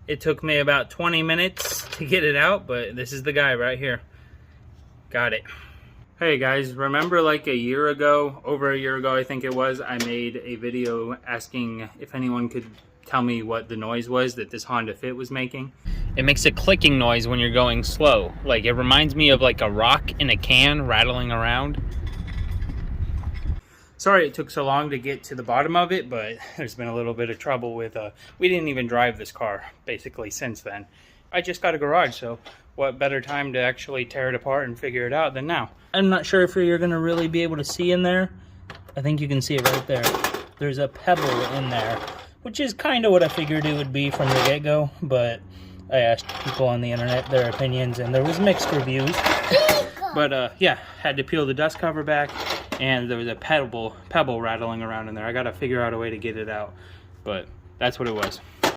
It took me about 20 minutes to get it out, but this is the guy right here. Got it. Hey guys, remember like a year ago, over a year ago I think it was, I made a video asking if anyone could tell me what the noise was that this Honda Fit was making. It makes a clicking noise when you're going slow. Like, it reminds me of like a rock in a can rattling around. Sorry it took so long to get to the bottom of it, but there's been a little bit of trouble with, we didn't even drive this car basically since then. I just got a garage, so what better time to actually tear it apart and figure it out than now. I'm not sure if you're gonna really be able to see in there. I think you can see it right there. There's a pebble in there, which is kind of what I figured it would be from the get-go, but I asked people on the internet their opinions and there was mixed reviews. But yeah, had to peel the dust cover back and there was a pebble rattling around in there. I gotta figure out a way to get it out, but that's what it was.